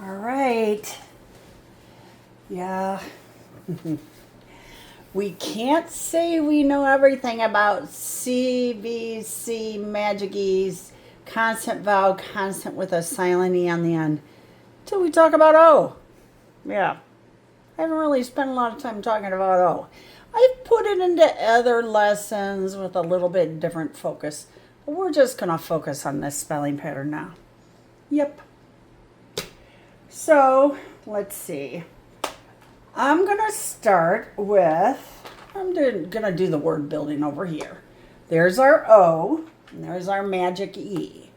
All right. Yeah. We can't say we know everything about CVCe, Magic E's, constant vowel, constant with a silent E on the end, until we talk about O. Yeah. I haven't really spent a lot of time talking about O. I've put it into other lessons with a little bit different focus, but we're just going to focus on this spelling pattern now. Yep. So, let's see. I'm going to start with, I'm going to do the word building over here. There's our O, and there's our magic E.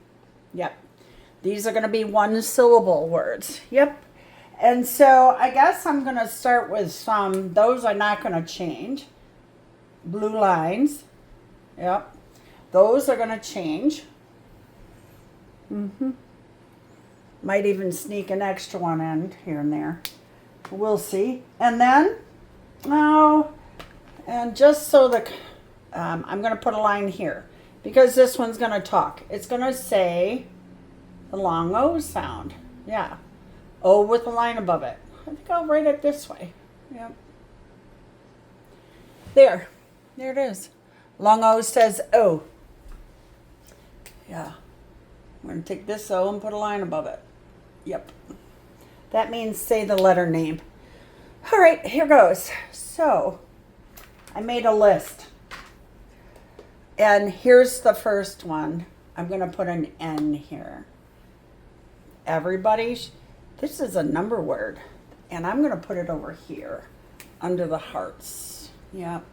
Yep. These are going to be one syllable words. Yep. And so I guess I'm going to start with some, those are not going to change. Blue lines. Yep. Those are going to change. Might even sneak an extra one in here and there. We'll see. And then, and just so I'm going to put a line here because this one's going to talk. It's going to say the long O sound. Yeah. O with a line above it. I think I'll write it this way. Yep. There it is. Long O says O. Yeah. I'm going to take this O and put a line above it. Yep. That means say the letter name. All right, here goes. So, I made a list. And here's the first one. I'm going to put an N here. Everybody, this is a number word. And I'm going to put it over here under the hearts. Yep.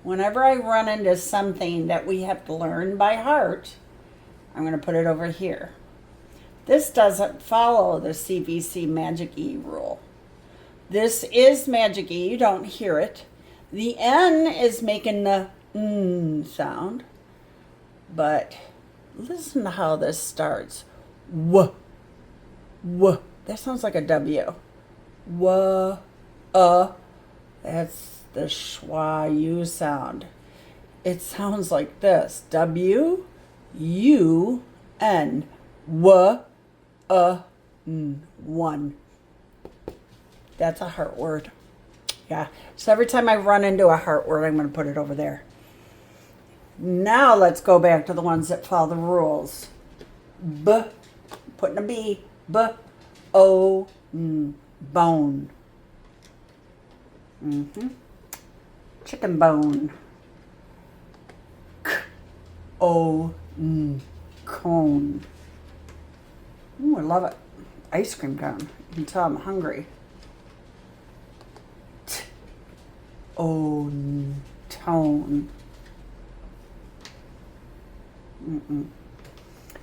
Whenever I run into something that we have to learn by heart, I'm going to put it over here. This doesn't follow the CVCe Magic E rule. This is Magic E, you don't hear it. The N is making the N sound. But listen to how this starts. W. W. That sounds like a W. W. That's the schwa U sound. It sounds like this. W. U. N. W. One. That's a heart word. Yeah. So every time I run into a heart word, I'm going to put it over there. Now let's go back to the ones that follow the rules. B. Putting a B. B. O. Bone. Chicken bone. K. O. Cone. Ooh, I love it. Ice cream cone. You can tell I'm hungry. Tone.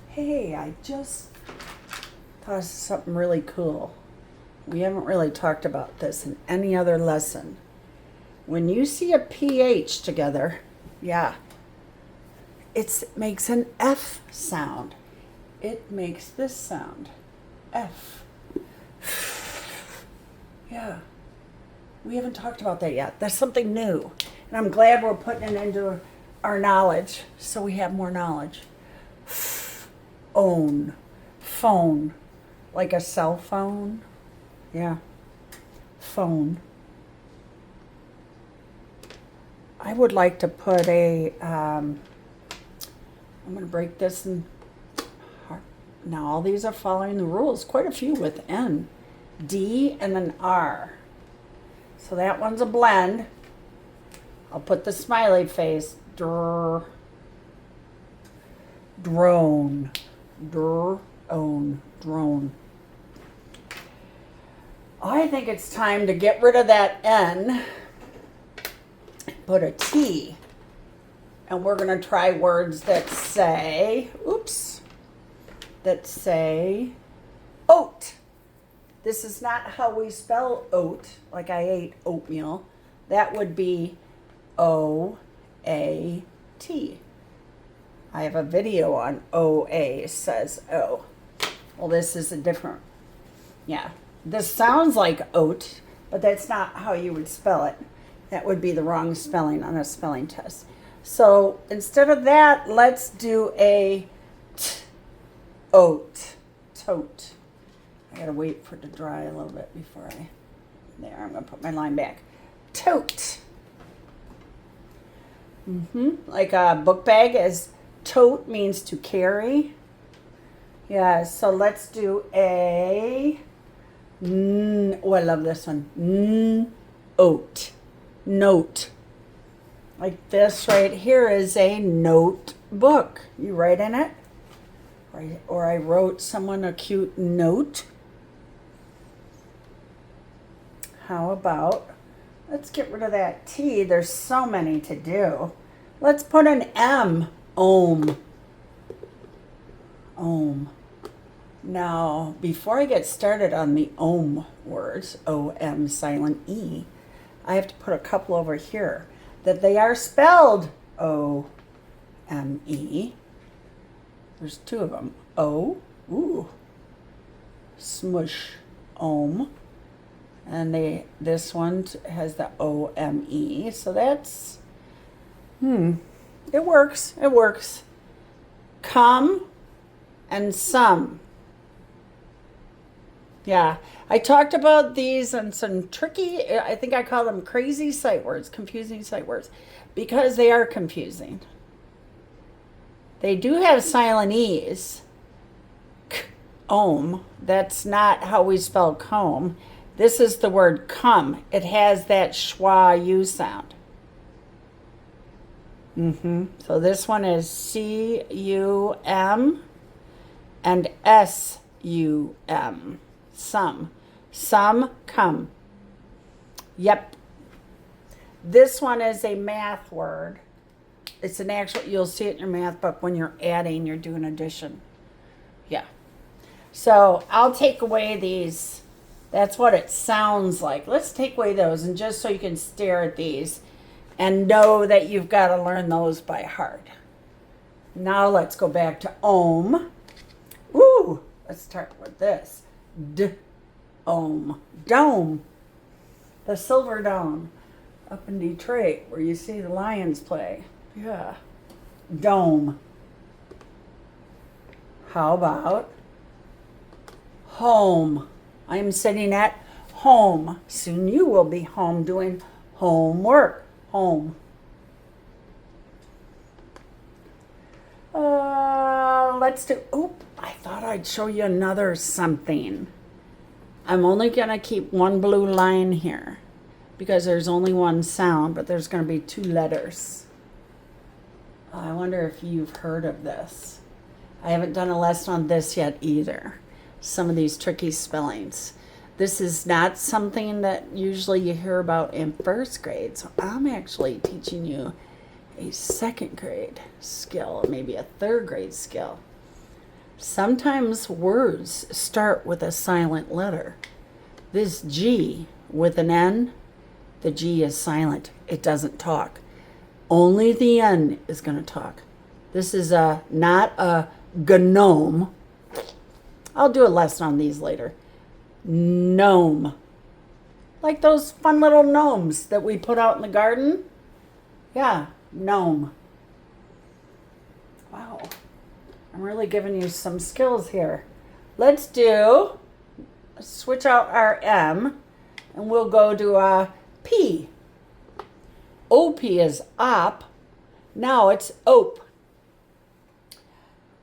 Hey, I just thought of something really cool. We haven't really talked about this in any other lesson. When you see a PH together, yeah, it makes an F sound. It makes this sound. F. Yeah. We haven't talked about that yet. That's something new. And I'm glad we're putting it into our knowledge so we have more knowledge. Own. Phone. Like a cell phone. Yeah. Phone. I would like to put I'm going to break this in. Now all these are following the rules. Quite a few with N. D and an R. So that one's a blend. I'll put the smiley face. Drone. Drone. Drone. I think it's time to get rid of that N. Put a T. And we're going to try words that say, that say oat. This is not how we spell oat, like I ate oatmeal. That would be O-A-T. I have a video on O-A says O. Well, this is a different, yeah. This sounds like oat, but that's not how you would spell it. That would be the wrong spelling on a spelling test. So instead of that, let's do a oat. Tote. I gotta wait for it to dry a little bit before there, I'm gonna put my line back. Tote. Like a book bag is tote means to carry. Yeah, so let's do a, oh, I love this one. Oat. Note. Like this right here is a notebook. You write in it. Or I wrote someone a cute note. How about, let's get rid of that T. There's so many to do. Let's put an M. Ohm. Ohm. Now, before I get started on the ohm words, O-M silent E, I have to put a couple over here that they are spelled O-M-E. There's two of them. O, ooh, smush, ohm. And this one has the O-M-E. So that's, it works. It works. Come and some. Yeah, I talked about these and some tricky, I think I call them crazy sight words, confusing sight words, because they are confusing. They do have silent E's. Ohm, that's not how we spell comb. This is the word come. It has that schwa U sound. So this one is C-U-M and S-U-M. Some. Some, come. Yep. This one is a math word. It's an actual, you'll see it in your math book when you're adding, you're doing addition. Yeah. So I'll take away these. That's what it sounds like. Let's take away those, and just so you can stare at these and know that you've got to learn those by heart. Now let's go back to ohm. Ooh, let's start with this. D-ohm. Dome. The Silver Dome up in Detroit where you see the Lions play. Yeah. Dome. How about home? I'm sitting at home. Soon you will be home doing homework. Home. Let's do, I thought I'd show you another something. I'm only going to keep one blue line here because there's only one sound, but there's going to be two letters. I wonder if you've heard of this. I haven't done a lesson on this yet either. Some of these tricky spellings. This is not something that usually you hear about in first grade, so I'm actually teaching you a second grade skill, maybe a third grade skill. Sometimes words start with a silent letter. This G with an N, the G is silent. It doesn't talk. Only the N is going to talk. This is not a gnome. I'll do a lesson on these later. Gnome. Like those fun little gnomes that we put out in the garden. Yeah, gnome. Wow. I'm really giving you some skills here. Let's switch out our M and we'll go to a P. OP is op. Now it's ope.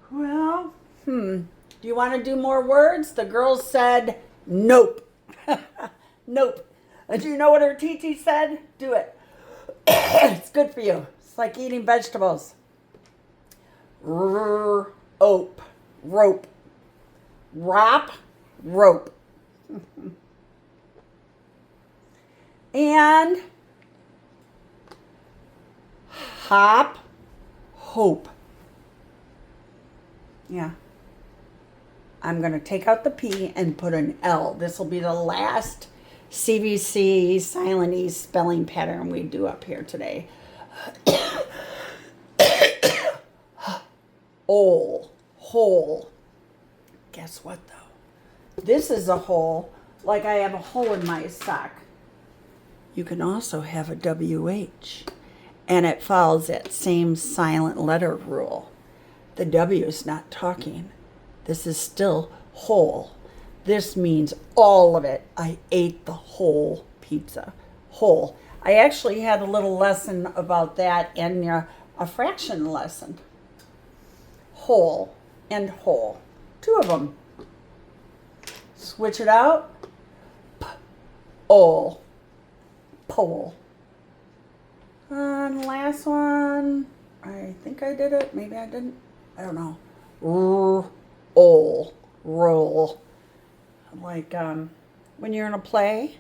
Well, do you want to do more words? The girls said nope. Nope. Do you know what her TT said? Do it. It's good for you. It's like eating vegetables. Ope. Rope. Rop. Rope. And hop. Hope. Yeah. I'm going to take out the P and put an L. This will be the last CVCe silent E spelling pattern we do up here today. Hole. Guess what though? This is a hole, like I have a hole in my sock. You can also have a WH, and it follows that same silent letter rule. The W is not talking. This is still whole. This means all of it. I ate the whole pizza. Whole. I actually had a little lesson about that in a fraction lesson. Whole and whole. 2 of them. Switch it out. P-ole. Pole. And last one. I think I did it. Maybe I didn't. I don't know. Roll. Roll. Like when you're in a play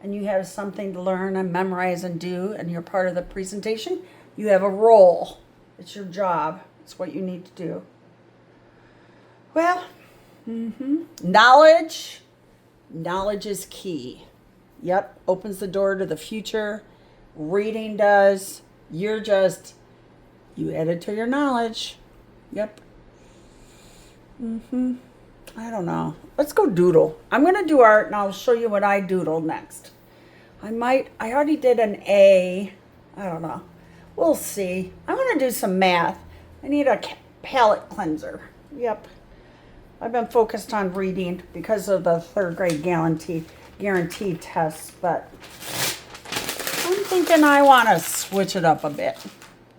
and you have something to learn and memorize and do, and you're part of the presentation, you have a role. It's your job. It's what you need to do. Well, knowledge. Knowledge is key. Yep, opens the door to the future. Reading does. You add it to your knowledge. Yep. I don't know. Let's go doodle. I'm going to do art and I'll show you what I doodled next. I already did an A. I don't know. We'll see. I'm going to do some math. I need a palette cleanser. Yep. I've been focused on reading because of the 3rd grade guarantee tests, but I'm thinking I want to switch it up a bit.